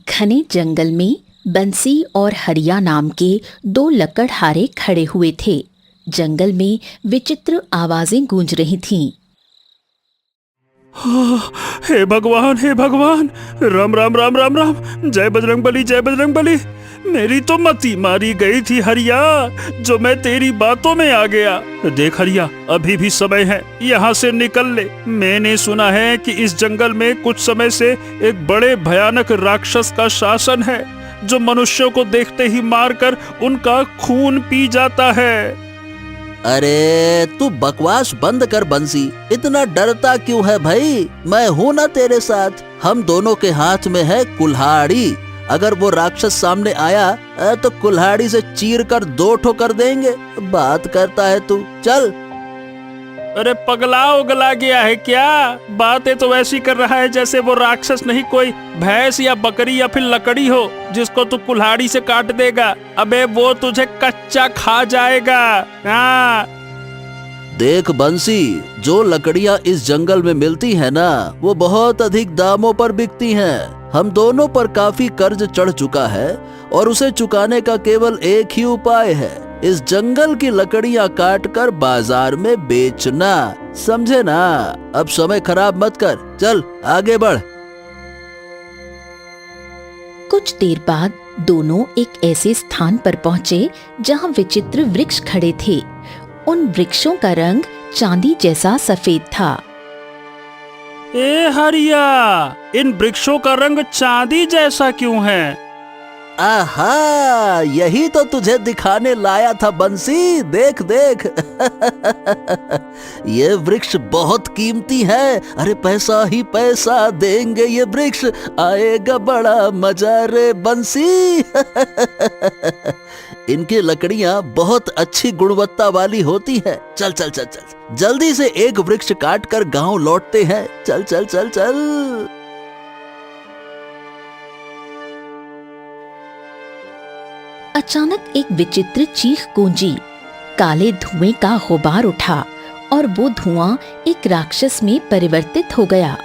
घने जंगल में बंसी और हरिया नाम के दो लकड़हारे खड़े हुए थे। जंगल में विचित्र आवाजें गूंज रही थीं। हे भगवान, हे भगवान, राम राम राम राम राम, जय बजरंग बली, जय बजरंग बली। मेरी तो मती मारी गई थी हरिया, जो मैं तेरी बातों में आ गया। देख हरिया, अभी भी समय है, यहाँ से निकल ले। मैंने सुना है कि इस जंगल में कुछ समय से एक बड़े भयानक राक्षस का शासन है, जो मनुष्यों को देखते ही मारकर उनका खून पी जाता है। अरे तू बकवास बंद कर बंसी, इतना डरता क्यों है भाई? मैं हूँ ना तेरे साथ। हम दोनों के हाथ में है कुल्हाड़ी। अगर वो राक्षस सामने आया तो कुल्हाड़ी से चीर कर दो ठोकर देंगे। बात करता है तू, चल। अरे पगला उगला गया है क्या? बातें तो वैसी कर रहा है जैसे वो राक्षस नहीं कोई भैंस या बकरी या फिर लकड़ी हो, जिसको तू कुल्हाड़ी से काट देगा। अबे वो तुझे कच्चा खा जाएगा। हाँ। देख बंसी, जो लकड़ियाँ इस जंगल में मिलती है ना, वो बहुत अधिक दामों पर बिकती हैं। हम दोनों पर काफी कर्ज चढ़ चुका है और उसे चुकाने का केवल एक ही उपाय है, इस जंगल की लकड़ियाँ काट कर बाजार में बेचना। समझे ना? अब समय खराब मत कर, चल आगे बढ़। कुछ देर बाद दोनों एक ऐसे स्थान पर पहुंचे जहां विचित्र वृक्ष खड़े थे। उन वृक्षों का रंग चांदी जैसा सफेद था। ए हरिया, इन वृक्षों का रंग चांदी जैसा क्यों है? आहा, यही तो तुझे दिखाने लाया था बंसी। देख देख ये वृक्ष बहुत कीमती है। अरे पैसा ही पैसा देंगे ये वृक्ष, आएगा बड़ा मजा रे बंसी। इनकी लकड़ियाँ बहुत अच्छी गुणवत्ता वाली होती है। चल चल चल चल, जल्दी से एक वृक्ष काट कर गाँव लौटते हैं। चल चल चल चल। अचानक एक विचित्र चीख गूंजी। काले धुएं का गुबार उठा और वो धुआं एक राक्षस में परिवर्तित हो गया।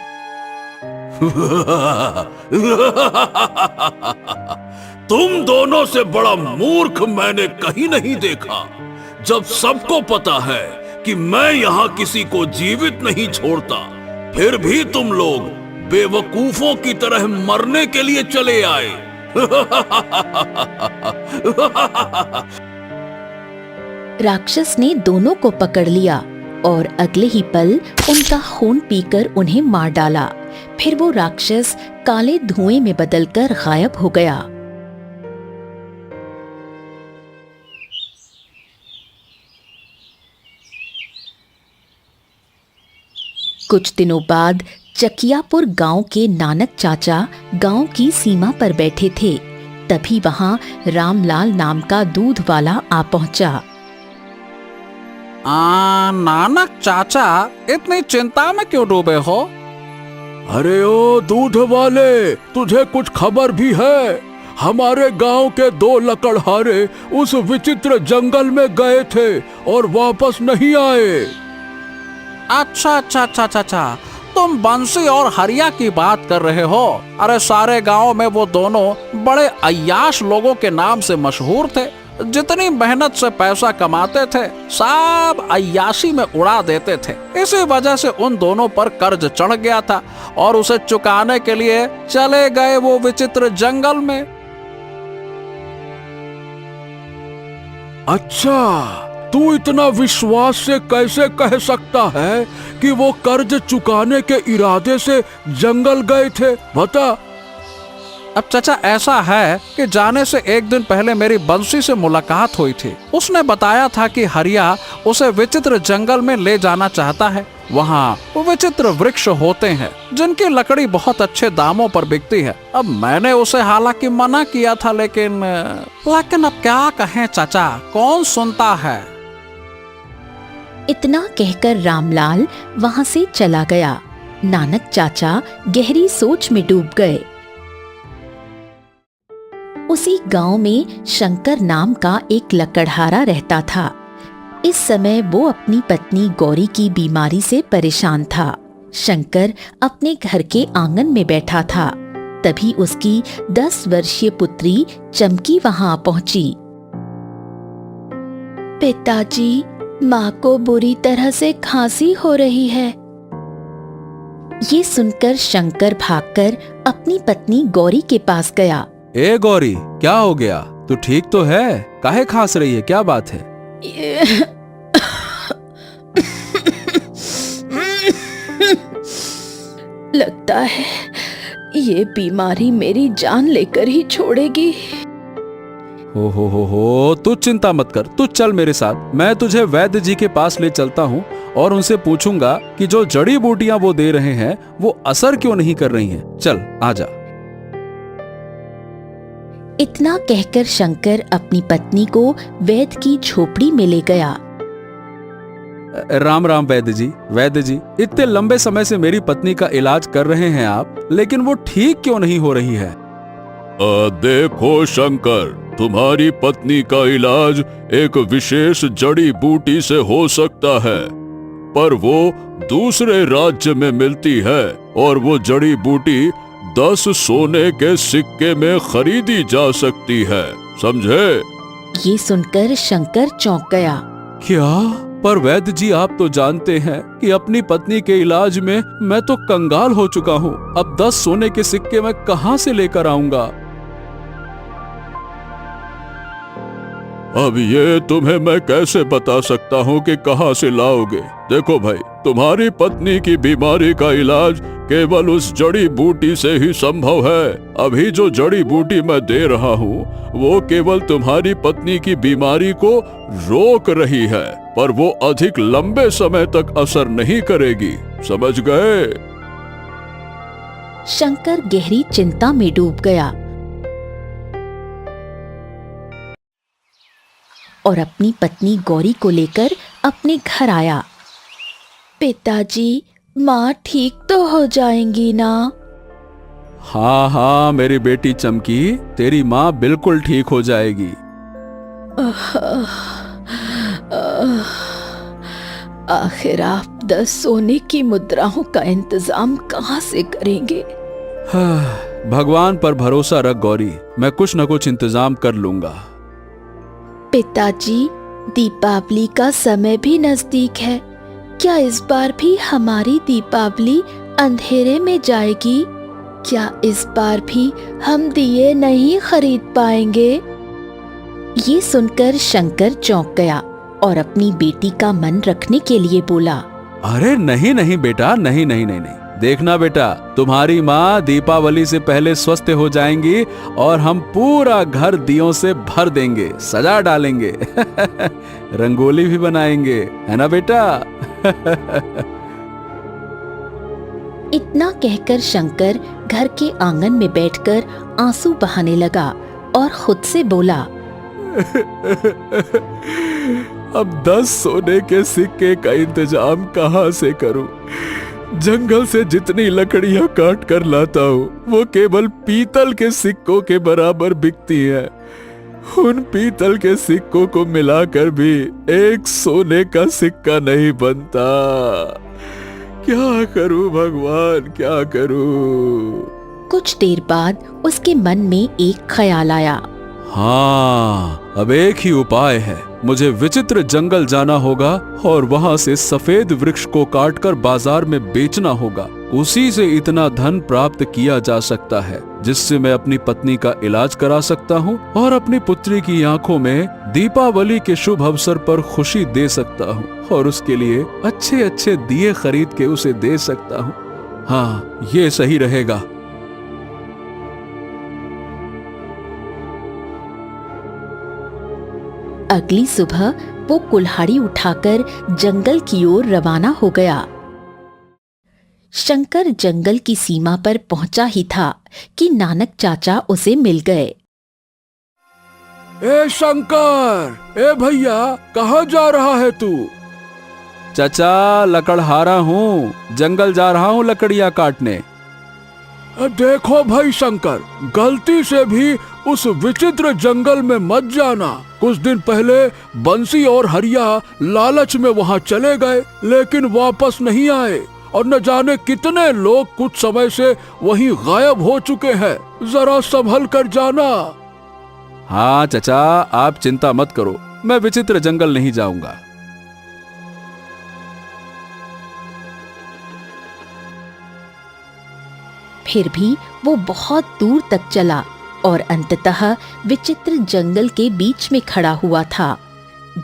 तुम दोनों से बड़ा मूर्ख मैंने कहीं नहीं देखा। जब सबको पता है कि मैं यहाँ किसी को जीवित नहीं छोड़ता, फिर भी तुम लोग बेवकूफों की तरह मरने के लिए चले आए। राक्षस ने दोनों को पकड़ लिया और अगले ही पल उनका खून पीकर उन्हें मार डाला। फिर वो राक्षस काले धुएं में बदलकर गायब हो गया। कुछ दिनों बाद चकियापुर गांव के नानक चाचा गांव की सीमा पर बैठे थे। तभी वहां रामलाल नाम का दूध वाला आ पहुंचा। नानक चाचा, इतनी चिंता में क्यों डूबे हो? अरे ओ दूध वाले, तुझे कुछ खबर भी है? हमारे गांव के दो लकड़हारे उस विचित्र जंगल में गए थे और वापस नहीं आए। अच्छा अच्छा अच्छा अच्छा अच्छा, तुम बंसी और हरिया की बात कर रहे हो। अरे सारे गांव में वो दोनों बड़े अय्याश लोगों के नाम से मशहूर थे। जितनी मेहनत से पैसा कमाते थे, सब अय्याशी में उड़ा देते थे। इसी वजह से उन दोनों पर कर्ज चढ़ गया था और उसे चुकाने के लिए चले गए वो विचित्र जंगल में। अच्छा, तू इतना विश्वास से कैसे कह सकता है कि वो कर्ज चुकाने के इरादे से जंगल गए थे? बता। अब चाचा ऐसा है कि जाने से एक दिन पहले मेरी बंसी से मुलाकात हुई थी। उसने बताया था कि हरिया उसे विचित्र जंगल में ले जाना चाहता है। वहाँ विचित्र वृक्ष होते हैं जिनकी लकड़ी बहुत अच्छे दामों पर बिकती है। अब मैंने उसे हालांकि मना किया था, लेकिन अब क्या कहें चाचा, कौन सुनता है। इतना कहकर रामलाल वहां से चला गया। नानक चाचा गहरी सोच में डूब गए। उसी गांव में शंकर नाम का एक लकड़हारा रहता था। इस समय वो अपनी पत्नी गौरी की बीमारी से परेशान था। शंकर अपने घर के आंगन में बैठा था। तभी उसकी 10 वर्षीय पुत्री चमकी वहां पहुंची। पिताजी, माँ को बुरी तरह से खांसी हो रही है। ये सुनकर शंकर भागकर अपनी पत्नी गौरी के पास गया। ए गौरी, क्या हो गया? तू ठीक तो है? काहे खांस रही है? क्या बात है? लगता है ये बीमारी मेरी जान लेकर ही छोड़ेगी। हो, तू चिंता मत कर, तू चल मेरे साथ। मैं तुझे वैद्य जी के पास ले चलता हूँ और उनसे पूछूंगा कि जो जड़ी बूटियां वो दे रहे हैं वो असर क्यों नहीं कर रही हैं। चल आजा। इतना कहकर शंकर अपनी पत्नी को वैद्य की झोपड़ी में ले गया। राम राम वैद्य जी। वैद्य जी, इतने लंबे समय से मेरी पत्नी का इलाज कर रहे हैं आप, लेकिन वो ठीक क्यों नहीं हो रही है? देखो शंकर, तुम्हारी पत्नी का इलाज एक विशेष जड़ी बूटी से हो सकता है, पर वो दूसरे राज्य में मिलती है और वो जड़ी बूटी 10 सोने के सिक्के में खरीदी जा सकती है, समझे? ये सुनकर शंकर चौंक गया। क्या? पर वैद्य जी, आप तो जानते हैं कि अपनी पत्नी के इलाज में मैं तो कंगाल हो चुका हूँ। अब 10 सोने के सिक्के मैं कहाँ से लेकर आऊंगा? अब ये तुम्हें मैं कैसे बता सकता हूँ कि कहाँ से लाओगे? देखो भाई, तुम्हारी पत्नी की बीमारी का इलाज केवल उस जड़ी बूटी से ही संभव है। अभी जो जड़ी बूटी मैं दे रहा हूँ वो केवल तुम्हारी पत्नी की बीमारी को रोक रही है, पर वो अधिक लंबे समय तक असर नहीं करेगी, समझ गए? शंकर गहरी चिंता में डूब गया और अपनी पत्नी गौरी को लेकर अपने घर आया। पिताजी, माँ ठीक तो हो जाएंगी ना? हाँ हाँ मेरी बेटी चमकी, तेरी माँ बिल्कुल ठीक हो जाएगी। आखिर आप 10 सोने की मुद्राओं का इंतजाम कहाँ से करेंगे? भगवान पर भरोसा रख गौरी, मैं कुछ न कुछ इंतजाम कर लूंगा। पिताजी, दीपावली का समय भी नजदीक है। क्या इस बार भी हमारी दीपावली अंधेरे में जाएगी? क्या इस बार भी हम दिए नहीं खरीद पाएंगे? ये सुनकर शंकर चौंक गया और अपनी बेटी का मन रखने के लिए बोला। अरे नहीं नहीं बेटा, नहीं नहीं नहीं नहीं, देखना बेटा, तुम्हारी माँ दीपावली से पहले स्वस्थ हो जाएंगी और हम पूरा घर दियों से भर देंगे, सजा डालेंगे, रंगोली भी बनाएंगे, है ना बेटा? इतना कहकर शंकर घर के आंगन में बैठकर आंसू बहाने लगा और खुद से बोला। अब 10 सोने के सिक्के का इंतजाम कहाँ से करूं? जंगल से जितनी लकड़ियां काट कर लाता हूँ वो केवल पीतल के सिक्कों के बराबर बिकती है। उन पीतल के सिक्कों को मिलाकर भी एक सोने का सिक्का नहीं बनता। क्या करूं भगवान, क्या करूं? कुछ देर बाद उसके मन में एक ख्याल आया। हाँ, अब एक ही उपाय है। मुझे विचित्र जंगल जाना होगा और वहां से सफेद वृक्ष को काटकर बाजार में बेचना होगा। उसी से इतना धन प्राप्त किया जा सकता है जिससे मैं अपनी पत्नी का इलाज करा सकता हूँ और अपनी पुत्री की आंखों में दीपावली के शुभ अवसर पर खुशी दे सकता हूँ और उसके लिए अच्छे अच्छे दिए खरीद के उसे दे सकता हूँ। हाँ, ये सही रहेगा। अगली सुबह वो कुल्हाड़ी उठाकर जंगल की ओर रवाना हो गया। शंकर जंगल की सीमा पर पहुंचा ही था कि नानक चाचा उसे मिल गए। ए शंकर, ए भैया, कहाँ जा रहा है तू? चाचा, लकड़हारा हूँ, जंगल जा रहा हूँ लकड़ियाँ काटने। देखो भाई शंकर, गलती से भी उस विचित्र जंगल में मत जाना। कुछ दिन पहले बंसी और हरिया लालच में वहां चले गए लेकिन वापस नहीं आए और न जाने कितने लोग कुछ समय से वहीं गायब हो चुके हैं। जरा संभल कर जाना। हाँ चचा, आप चिंता मत करो, मैं विचित्र जंगल नहीं जाऊंगा। फिर भी वो बहुत दूर तक चला और अंततः विचित्र जंगल के बीच में खड़ा हुआ था,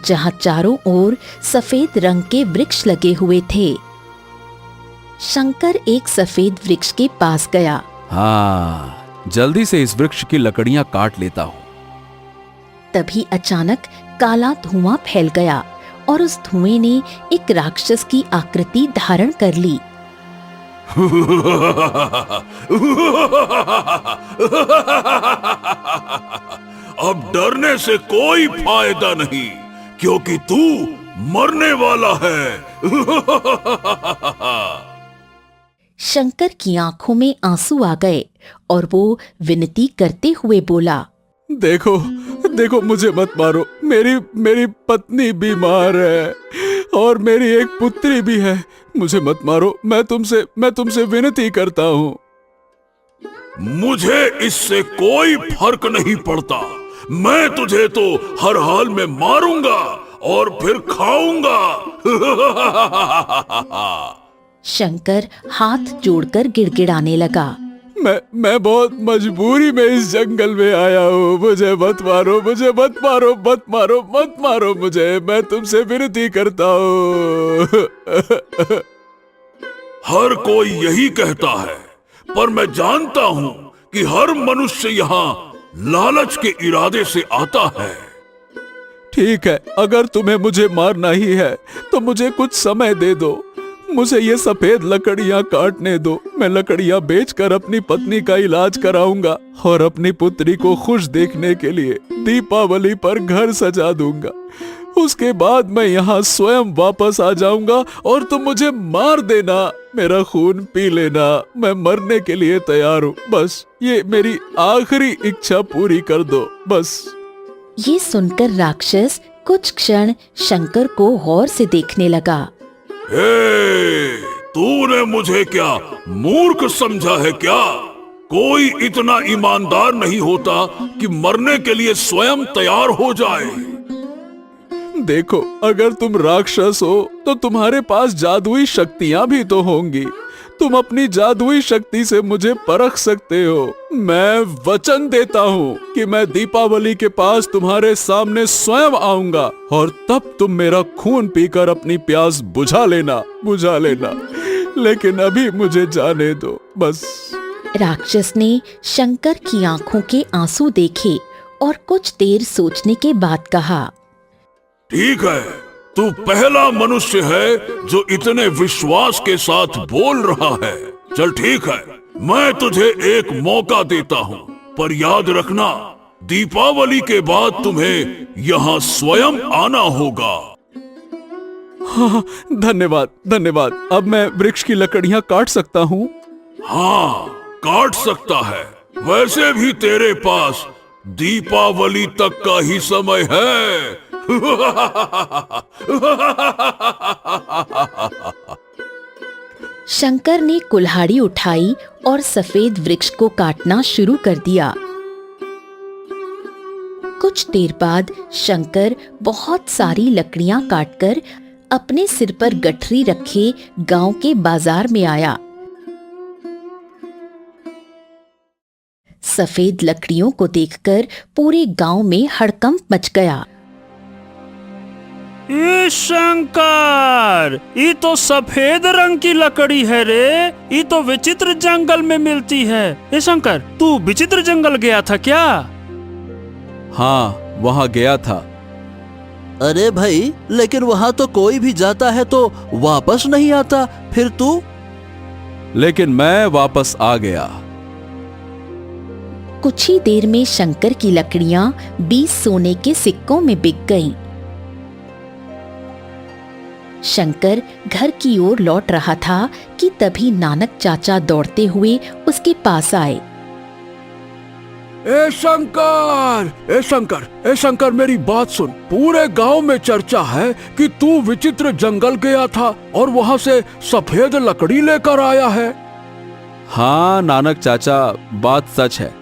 जहां चारों ओर सफेद रंग के वृक्ष लगे हुए थे। शंकर एक सफेद वृक्ष के पास गया। हाँ, जल्दी से इस वृक्ष की लकड़ियां काट लेता हूँ। तभी अचानक काला धुआं फैल गया और उस धुएं ने एक राक्षस की आकृति धारण कर ली। अब डरने से कोई फायदा नहीं, क्योंकि तू मरने वाला है। शंकर की आंखों में आंसू आ गए और वो विनती करते हुए बोला, देखो देखो, मुझे मत मारो। मेरी पत्नी बीमार है और मेरी एक पुत्री भी है। मुझे मत मारो, मैं तुमसे विनती करता हूँ। मुझे इससे कोई फर्क नहीं पड़ता। मैं तुझे तो हर हाल में मारूंगा और फिर खाऊंगा। शंकर हाथ जोड़कर गिड़गिड़ाने लगा, मैं बहुत मजबूरी में इस जंगल में आया हूँ। मुझे मत मारो, मुझे मत मारो, मत मारो, मत मारो मुझे। मैं तुमसे विनती करता हूँ। हर कोई यही कहता है, पर मैं जानता हूँ कि हर मनुष्य यहाँ लालच के इरादे से आता है। ठीक है, अगर तुम्हें मुझे मारना ही है तो मुझे कुछ समय दे दो। मुझे ये सफेद लकड़ियां काटने दो। मैं लकड़ियां बेचकर अपनी पत्नी का इलाज कराऊंगा और अपनी पुत्री को खुश देखने के लिए दीपावली पर घर सजा दूंगा। उसके बाद मैं यहाँ स्वयं वापस आ जाऊंगा और तुम मुझे मार देना, मेरा खून पी लेना। मैं मरने के लिए तैयार हूँ। बस ये मेरी आखिरी इच्छा पूरी कर दो, बस। ये सुनकर राक्षस कुछ क्षण शंकर को गौर से देखने लगा। तूने मुझे क्या मूर्ख समझा है क्या? कोई इतना ईमानदार नहीं होता कि मरने के लिए स्वयं तैयार हो जाए। देखो, अगर तुम राक्षस हो तो तुम्हारे पास जादुई शक्तियां भी तो होंगी। तुम अपनी जादुई शक्ति से मुझे परख सकते हो। मैं वचन देता हूँ कि मैं दीपावली के पास तुम्हारे सामने स्वयं आऊंगा और तब तुम मेरा खून पीकर अपनी प्यास बुझा लेना। लेकिन अभी मुझे जाने दो, बस। राक्षस ने शंकर की आंखों के आंसू देखे और कुछ देर सोचने के बाद कहा, ठीक है, तू पहला मनुष्य है जो इतने विश्वास के साथ बोल रहा है। चल ठीक है, मैं तुझे एक मौका देता हूँ, पर याद रखना, दीपावली के बाद तुम्हें यहाँ स्वयं आना होगा। हाँ, धन्यवाद। अब मैं वृक्ष की लकड़ियाँ काट सकता हूँ? हाँ, काट सकता है। वैसे भी तेरे पास दीपावली तक का ही समय है। शंकर ने कुल्हाड़ी उठाई और सफेद वृक्ष को काटना शुरू कर दिया। कुछ देर बाद शंकर बहुत सारी लकड़ियां काटकर अपने सिर पर गठरी रखे गांव के बाजार में आया। सफेद लकड़ियों को देखकर पूरे गांव में हड़कंप मच गया। ये शंकर, ये तो सफेद रंग की लकड़ी है रे। ये तो विचित्र जंगल में मिलती है। ये शंकर, तू विचित्र जंगल गया था क्या? हाँ, वहाँ गया था। अरे भाई, लेकिन वहाँ तो कोई भी जाता है तो वापस नहीं आता, फिर तू? लेकिन मैं वापस आ गया। कुछ ही देर में शंकर की लकड़ियां 20 सोने के सिक्कों में बिक गईं। शंकर घर की ओर लौट रहा था कि तभी नानक चाचा दौड़ते हुए उसके पास आए। ए शंकर, ए शंकर, ए शंकर, मेरी बात सुन। पूरे गांव में चर्चा है कि तू विचित्र जंगल गया था और वहाँ से सफेद लकड़ी लेकर आया है। हाँ नानक चाचा, बात सच है।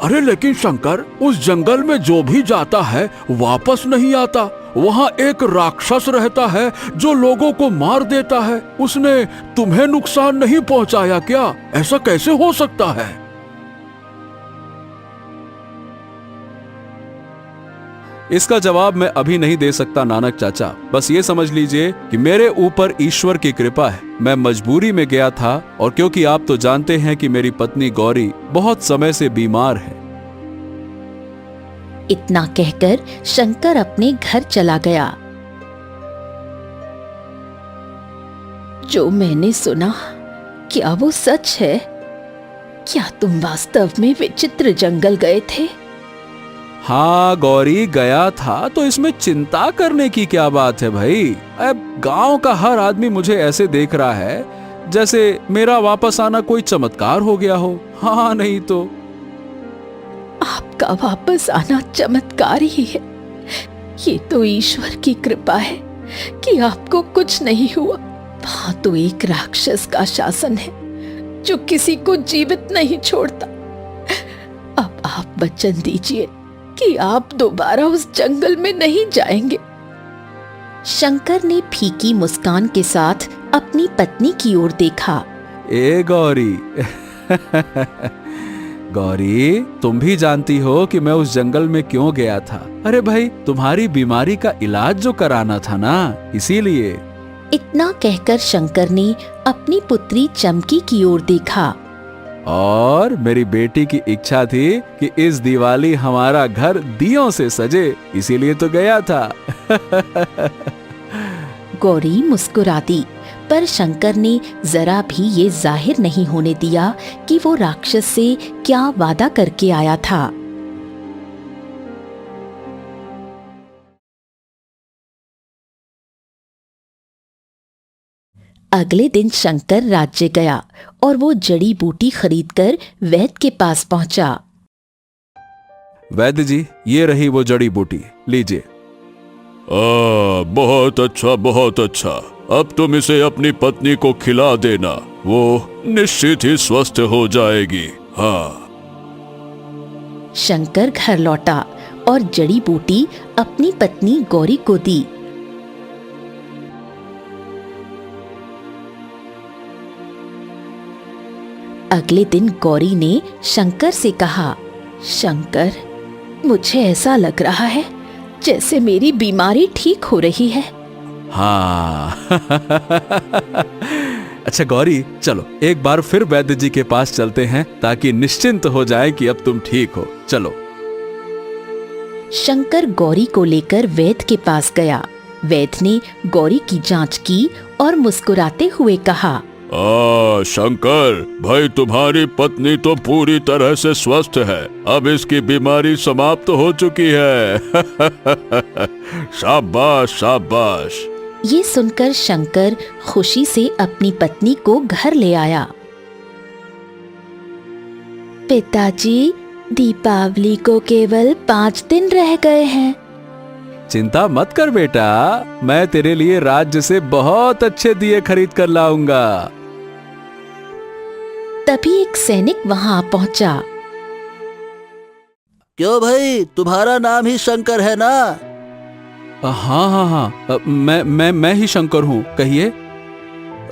अरे लेकिन शंकर, उस जंगल में जो भी जाता है वापस नहीं आता। वहाँ एक राक्षस रहता है जो लोगों को मार देता है। उसने तुम्हें नुकसान नहीं पहुँचाया क्या? ऐसा कैसे हो सकता है? इसका जवाब मैं अभी नहीं दे सकता नानक चाचा। बस ये समझ लीजिए कि मेरे ऊपर ईश्वर की कृपा है। मैं मजबूरी में गया था, और क्योंकि आप तो जानते हैं कि मेरी पत्नी गौरी बहुत समय से बीमार है। इतना कहकर शंकर अपने घर चला गया। जो मैंने सुना, क्या वो सच है? क्या तुम वास्तव में विचित्र जंगल गए थे? हाँ गौरी, गया था, तो इसमें चिंता करने की क्या बात है भाई? अब गांव का हर आदमी मुझे ऐसे देख रहा है जैसे मेरा वापस आना कोई चमत्कार हो गया हो। हाँ नहीं तो। आपका वापस आना चमत्कार ही है। ये तो ईश्वर की कृपा है कि आपको कुछ नहीं हुआ। वहां तो एक राक्षस का शासन है जो किसी को जीवित नहीं छोड़ता। अब आप वचन दीजिए कि आप दोबारा उस जंगल में नहीं जाएंगे। शंकर ने फीकी मुस्कान के साथ अपनी पत्नी की ओर देखा। ए गौरी गौरी, तुम भी जानती हो कि मैं उस जंगल में क्यों गया था। अरे भाई, तुम्हारी बीमारी का इलाज जो कराना था ना, इसीलिए। इतना कहकर शंकर ने अपनी पुत्री चमकी की ओर देखा। और मेरी बेटी की इच्छा थी कि इस दिवाली हमारा घर दियों से सजे, इसीलिए तो गया था। गौरी मुस्कुरा दी, पर शंकर ने जरा भी ये जाहिर नहीं होने दिया कि वो राक्षस से क्या वादा करके आया था। अगले दिन शंकर राज्य गया और वो जड़ी बूटी खरीदकर वैद्य के पास पहुंचा। वैद्य जी, ये रही वो जड़ी बूटी, लीजिए। बहुत अच्छा, बहुत अच्छा। अब तुम इसे अपनी पत्नी को खिला देना, वो निश्चित ही स्वस्थ हो जाएगी। हाँ। शंकर घर लौटा और जड़ी बूटी अपनी पत्नी गौरी को दी। अगले दिन गौरी ने शंकर से कहा, शंकर, मुझे ऐसा लग रहा है जैसे मेरी बीमारी ठीक हो रही है। हाँ अच्छा गौरी, चलो एक बार फिर वैद्य जी के पास चलते हैं ताकि निश्चिंत हो जाए कि अब तुम ठीक हो। चलो। शंकर गौरी को लेकर वैद्य के पास गया। वैद्य ने गौरी की जांच की और मुस्कुराते हुए कहा, शंकर भाई, तुम्हारी पत्नी तो पूरी तरह से स्वस्थ है। अब इसकी बीमारी समाप्त हो चुकी है। शाबाश शाबाश। ये सुनकर शंकर खुशी से अपनी पत्नी को घर ले आया। पिताजी, दीपावली को केवल 5 दिन रह गए हैं। चिंता मत कर बेटा, मैं तेरे लिए राज्य से बहुत अच्छे दिए खरीद कर लाऊंगा। तभी एक सैनिक वहां पहुंचा। क्यों भाई, तुम्हारा नाम ही शंकर है ना? हाँ हाँ हाँ, मैं ही शंकर हूँ, कहिए।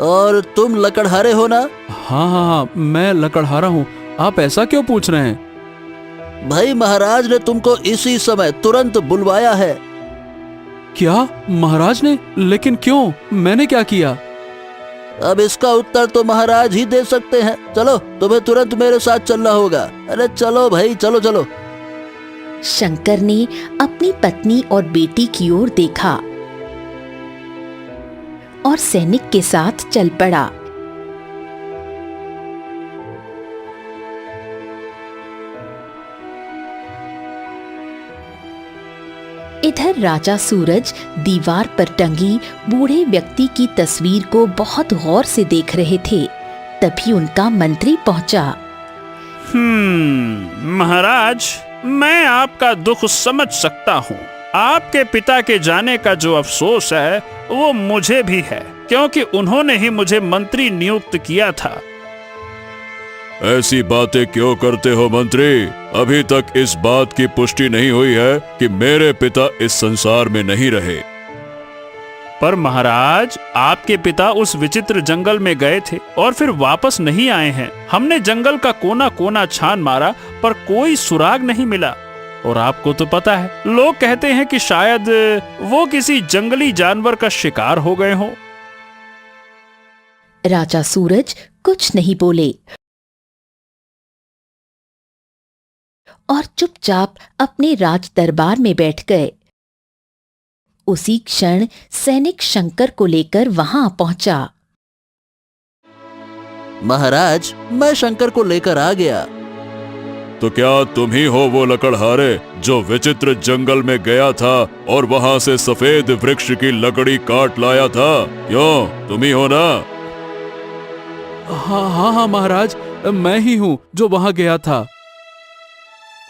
और तुम लकड़हारे हो ना? हाँ हाँ हाँ, मैं लकड़हारा हूँ। आप ऐसा क्यों पूछ रहे हैं? भाई, महाराज ने तुमको इसी समय तुरंत बुलवाया है। क्या महाराज ने? लेकिन क्यों? मैंने क्या किया? अब इसका उत्तर तो महाराज ही दे सकते हैं। चलो, तुम्हें तुरंत मेरे साथ चलना होगा। अरे चलो भाई, चलो चलो। शंकर ने अपनी पत्नी और बेटी की ओर देखा और सैनिक के साथ चल पड़ा। इधर राजा सूरज दीवार पर टंगी बूढ़े व्यक्ति की तस्वीर को बहुत गौर से देख रहे थे। तभी उनका मंत्री पहुंचा। महाराज, मैं आपका दुख समझ सकता हूँ। आपके पिता के जाने का जो अफसोस है वो मुझे भी है, क्योंकि उन्होंने ही मुझे मंत्री नियुक्त किया था। ऐसी बातें क्यों करते हो मंत्री? अभी तक इस बात की पुष्टि नहीं हुई है कि मेरे पिता इस संसार में नहीं रहे। पर महाराज, आपके पिता उस विचित्र जंगल में गए थे और फिर वापस नहीं आए हैं। हमने जंगल का कोना कोना छान मारा पर कोई सुराग नहीं मिला। और आपको तो पता है, लोग कहते हैं कि शायद वो किसी जंगली जानवर का शिकार हो गए हों। राजा सूरज कुछ नहीं बोले और चुपचाप अपने राज दरबार में बैठ गए। उसी क्षण सैनिक शंकर को लेकर वहां पहुंचा। महाराज, मैं शंकर को लेकर आ गया। तो क्या तुम ही हो वो लकड़हारे जो विचित्र जंगल में गया था और वहाँ से सफेद वृक्ष की लकड़ी काट लाया था? क्यों, तुम ही हो ना? हाँ हाँ हाँ महाराज, मैं ही हूँ जो वहाँ गया था।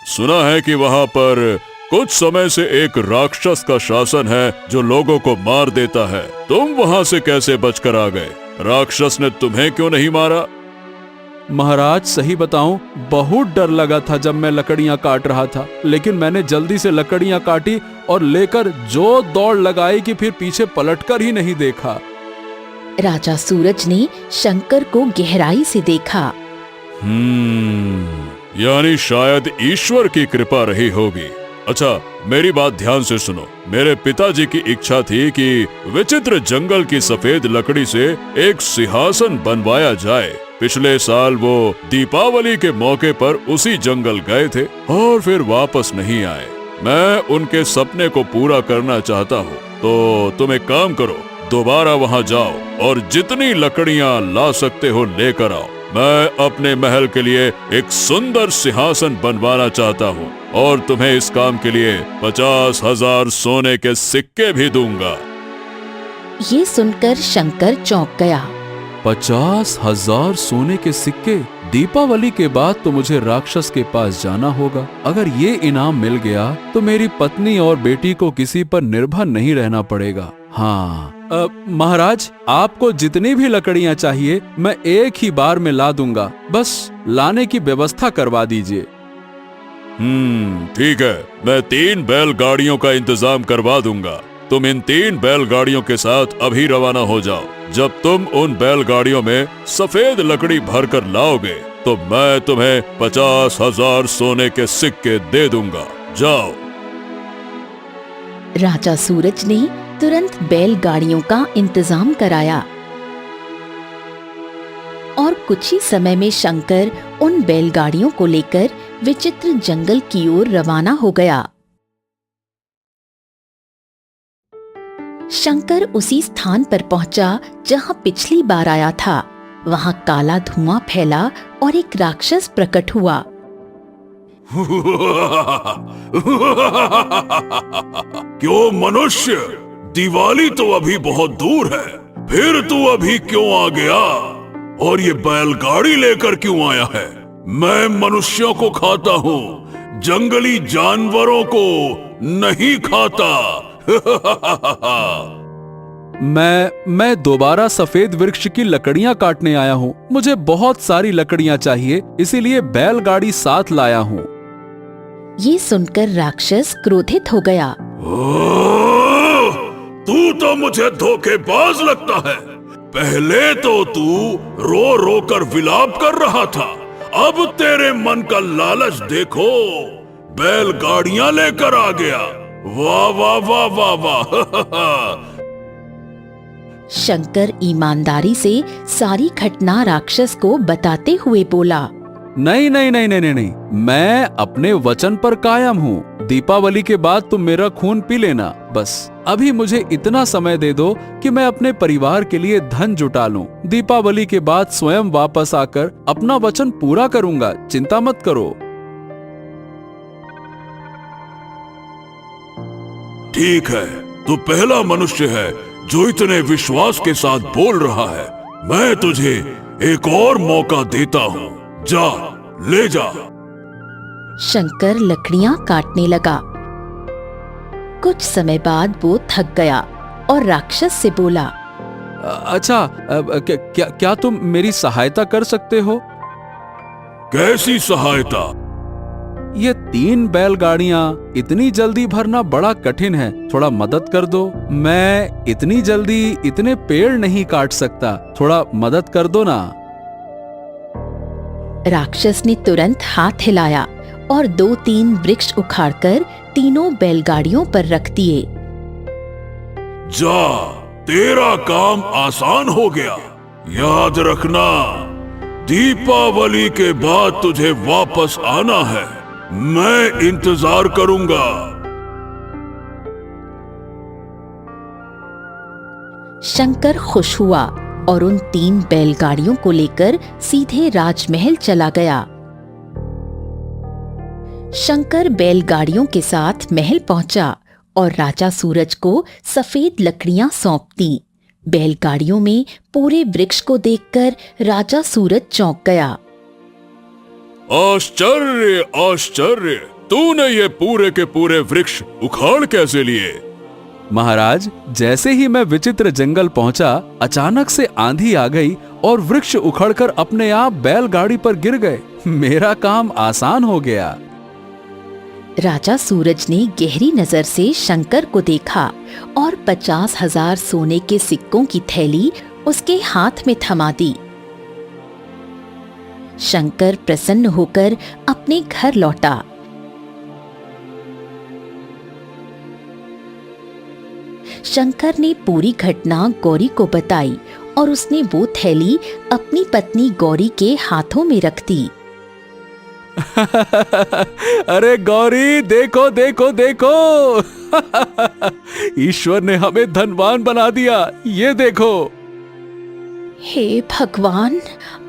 सुना है कि वहाँ पर कुछ समय से एक राक्षस का शासन है जो लोगों को मार देता है। तुम वहाँ से कैसे बचकर आ गए? राक्षस ने तुम्हें क्यों नहीं मारा? महाराज, सही बताऊं, बहुत डर लगा था जब मैं लकड़ियां काट रहा था, लेकिन मैंने जल्दी से लकड़ियां काटी और लेकर जो दौड़ लगाई कि फिर पीछे पलटकर ही नहीं देखा। राजा सूरज ने शंकर को गहराई से देखा। यानी शायद ईश्वर की कृपा रही होगी। अच्छा, मेरी बात ध्यान से सुनो। मेरे पिताजी की इच्छा थी कि विचित्र जंगल की सफेद लकड़ी से एक सिंहासन बनवाया जाए। पिछले साल वो दीपावली के मौके पर उसी जंगल गए थे और फिर वापस नहीं आए। मैं उनके सपने को पूरा करना चाहता हूँ, तो तुम एक काम करो, दोबारा वहाँ जाओ और जितनी लकड़ियाँ ला सकते हो लेकर आओ। मैं अपने महल के लिए एक सुंदर सिंहासन बनवाना चाहता हूँ और तुम्हें इस काम के लिए 50,000 सोने के सिक्के भी दूंगा। ये सुनकर शंकर चौंक गया। 50,000 सोने के सिक्के? दीपावली के बाद तो मुझे राक्षस के पास जाना होगा। अगर ये इनाम मिल गया तो मेरी पत्नी और बेटी को किसी पर निर्भर नहीं रहना पड़ेगा। हाँ, महाराज, आपको जितनी भी लकड़ियाँ चाहिए मैं एक ही बार में ला दूंगा, बस लाने की व्यवस्था करवा दीजिए। ठीक है, मैं 3 बैलगाड़ियों का इंतजाम करवा दूंगा। तुम इन 3 बैलगाड़ियों के साथ अभी रवाना हो जाओ। जब तुम उन बैलगाड़ियों में सफेद लकड़ी भरकर लाओगे तो मैं तुम्हें 50,000 सोने के सिक्के दे दूंगा। जाओ। राजा सूरज ने तुरंत बैलगाड़ियों का इंतजाम कराया और कुछ ही समय में शंकर उन बैलगाड़ियों को लेकर विचित्र जंगल की ओर रवाना हो गया। शंकर उसी स्थान पर पहुंचा जहां पिछली बार आया था। वहां काला धुआं फैला और एक राक्षस प्रकट हुआ। क्यों मनुष्य, दिवाली तो अभी बहुत दूर है, फिर तू अभी क्यों आ गया? और ये बैलगाड़ी लेकर क्यों आया है? मैं मनुष्यों को खाता हूँ, जंगली जानवरों को नहीं खाता। मैं दोबारा सफेद वृक्ष की लकड़ियां काटने आया हूँ। मुझे बहुत सारी लकड़ियां चाहिए, इसीलिए बैलगाड़ी साथ लाया हूँ। ये सुनकर राक्षस क्रोधित हो गया। तू तो मुझे धोखेबाज लगता है। पहले तो तू रो रो कर विलाप कर रहा था, अब तेरे मन का लालच देखो, बैलगाड़ियां लेकर आ गया। वाह वाह वाह वाह वाह। शंकर ईमानदारी से सारी घटना राक्षस को बताते हुए बोला। नहीं नहीं नहीं नहीं नहीं, मैं अपने वचन पर कायम हूँ। दीपावली के बाद तुम मेरा खून पी लेना। बस अभी मुझे इतना समय दे दो कि मैं अपने परिवार के लिए धन जुटा लूं। दीपावली के बाद स्वयं वापस आकर अपना वचन पूरा करूंगा, चिंता मत करो। ठीक है, तू पहला मनुष्य है जो इतने विश्वास के साथ बोल रहा है। मैं तुझे एक और मौका देता हूँ। जा, ले जा। शंकर लकड़ियां काटने लगा। कुछ समय बाद वो थक गया और राक्षस से बोला, अच्छा, क्या तुम मेरी सहायता कर सकते हो? कैसी सहायता? ये 3 बैलगाड़ियां इतनी जल्दी भरना बड़ा कठिन है, थोड़ा मदद कर दो। मैं इतनी जल्दी इतने पेड़ नहीं काट सकता, थोड़ा मदद कर दो ना। राक्षस ने तुरंत हाथ हिलाया और 2-3 वृक्ष उखाड़कर तीनों बैलगाड़ियों पर रख दिए। जा, तेरा काम आसान हो गया। याद रखना, दीपावली के बाद तुझे वापस आना है। मैं इंतजार करूंगा। शंकर खुश हुआ और उन 3 बैलगाड़ियों को लेकर सीधे राजमहल चला गया। शंकर बैलगाड़ियों के साथ महल पहुंचा और राजा सूरज को सफेद लकड़ियां सौंप दी। बैलगाड़ियों में पूरे वृक्ष को देखकर राजा सूरज चौंक गया। आश्चर्य, आश्चर्य! तूने ये पूरे के पूरे वृक्ष उखाड़ कैसे लिए? महाराज, जैसे ही मैं विचित्र जंगल पहुंचा, अचानक से आंधी आ गई और वृक्ष उखड़कर अपने आप बैलगाड़ी पर गिर गए। मेरा काम आसान हो गया। राजा सूरज ने गहरी नजर से शंकर को देखा और 50,000 सोने के सिक्कों की थैली उसके हाथ में थमा दी। शंकर प्रसन्न होकर अपने घर लौटा। शंकर ने पूरी घटना गौरी को बताई और उसने वो थैली अपनी पत्नी गौरी के हाथों में रख दी। अरे गौरी, देखो देखो देखो! ईश्वर ने हमें धनवान बना दिया, ये देखो। हे भगवान,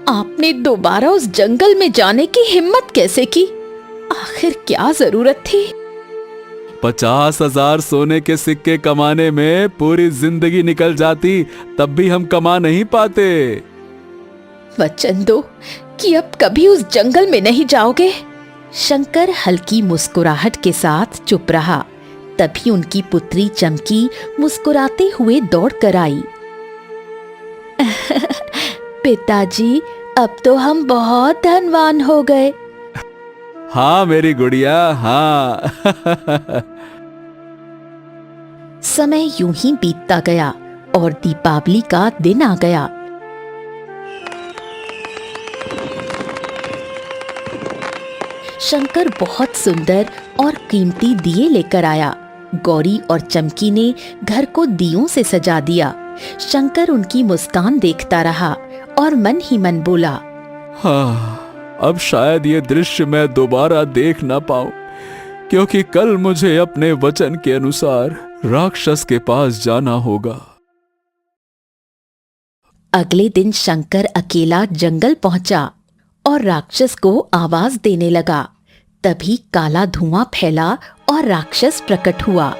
आपने दोबारा उस जंगल में जाने की हिम्मत कैसे की? आखिर क्या जरूरत थी? 50,000 सोने के सिक्के कमाने में पूरी जिंदगी निकल जाती, तब भी हम कमा नहीं पाते। वचन दो कि अब कभी उस जंगल में नहीं जाओगे। शंकर हल्की मुस्कुराहट के साथ चुप रहा। तभी उनकी पुत्री चमकी मुस्कुराते हुए दौड़ कर आई। पिताजी, अब तो हम बहुत धनवान हो गए। हाँ मेरी गुड़िया, हाँ। समय यूं ही बीतता गया और दीपावली का दिन आ गया। शंकर बहुत सुंदर और कीमती दिए लेकर आया। गौरी और चमकी ने घर को दियों से सजा दिया। शंकर उनकी मुस्कान देखता रहा और मन ही मन बोला, हाँ, अब शायद ये दृश्य मैं दोबारा देख ना पाऊं, क्योंकि कल मुझे अपने वचन के अनुसार राक्षस के पास जाना होगा। अगले दिन शंकर अकेला जंगल पहुंचा और राक्षस को आवाज देने लगा। तभी काला धुआं फैला और राक्षस प्रकट हुआ।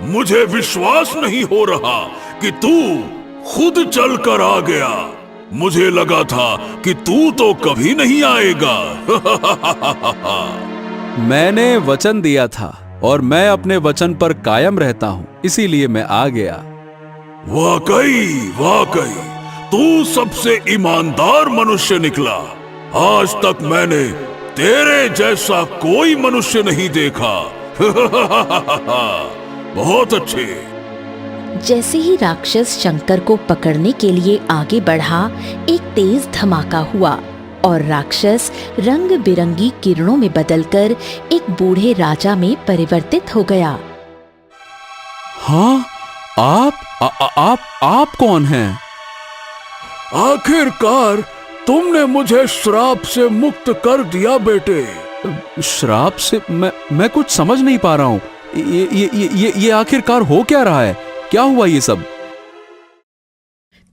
मुझे विश्वास नहीं हो रहा कि तू खुद चल कर आ गया। मुझे लगा था कि तू तो कभी नहीं आएगा। मैंने वचन दिया था और मैं अपने वचन पर कायम रहता हूँ, इसीलिए मैं आ गया। वाकई वाकई तू सबसे ईमानदार मनुष्य निकला। आज तक मैंने तेरे जैसा कोई मनुष्य नहीं देखा। बहुत अच्छे। जैसे ही राक्षस शंकर को पकड़ने के लिए आगे बढ़ा, एक तेज धमाका हुआ और राक्षस रंग बिरंगी किरणों में बदलकर एक बूढ़े राजा में परिवर्तित हो गया। हाँ, आप कौन हैं? आखिरकार तुमने मुझे श्राप से मुक्त कर दिया बेटे। श्राप से? मैं कुछ समझ नहीं पा रहा हूँ। ये आखिरकार हो क्या रहा है? क्या हुआ ये सब?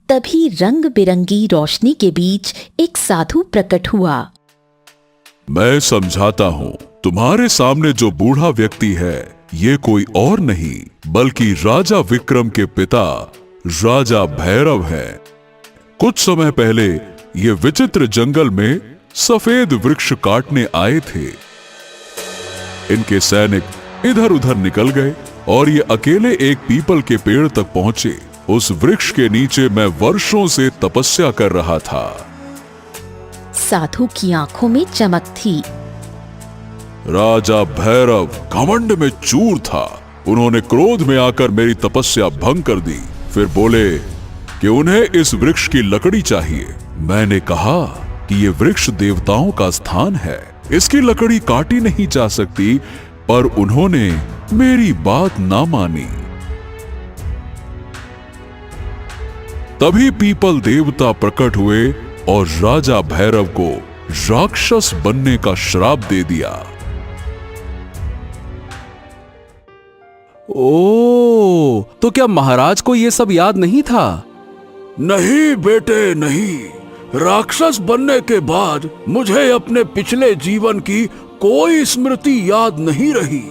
तभी रंग बिरंगी रोशनी के बीच एक साधु प्रकट हुआ। मैं समझाता हूँ, तुम्हारे सामने जो बूढ़ा व्यक्ति है ये कोई और नहीं बल्कि राजा विक्रम के पिता राजा भैरव है। कुछ समय पहले ये विचित्र जंगल में सफेद वृक्ष काटने आए थे। इनके सैनिक इधर उधर निकल गए और ये अकेले एक पीपल के पेड़ तक पहुंचे। उस वृक्ष के नीचे मैं वर्षों से तपस्या कर रहा था। साधु की आंखों में चमक थी। राजा भैरव घमंड में चूर था। उन्होंने क्रोध में आकर मेरी तपस्या भंग कर दी। फिर बोले कि उन्हें इस वृक्ष की लकड़ी चाहिए। मैंने कहा कि ये वृक्ष देवताओं का स्थान है, इसकी लकड़ी काटी नहीं जा सकती, पर उन्होंने मेरी बात ना मानी। तभी पीपल देवता प्रकट हुए और राजा भैरव को राक्षस बनने का श्राप दे दिया। ओ, तो क्या महाराज को ये सब याद नहीं था? नहीं बेटे नहीं। राक्षस बनने के बाद मुझे अपने पिछले जीवन की कोई स्मृति याद नहीं रही।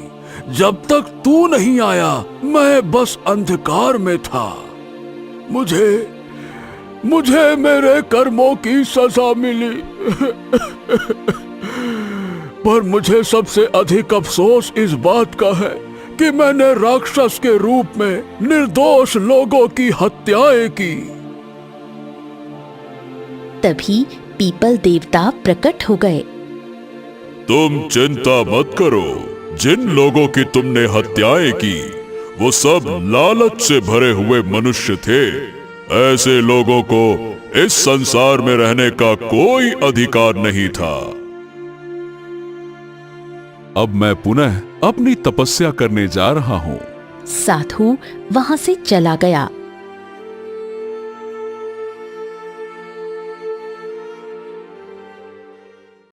जब तक तू नहीं आया मैं बस अंधकार में था। मुझे मेरे कर्मों की सजा मिली। पर मुझे सबसे अधिक अफसोस इस बात का है कि मैंने राक्षस के रूप में निर्दोष लोगों की हत्याएं की। तभी पीपल देवता प्रकट हो गए। तुम चिंता मत करो। जिन लोगों की तुमने हत्याएं की वो सब लालच से भरे हुए मनुष्य थे। ऐसे लोगों को इस संसार में रहने का कोई अधिकार नहीं था। अब मैं पुनः अपनी तपस्या करने जा रहा हूँ। साधु वहां से चला गया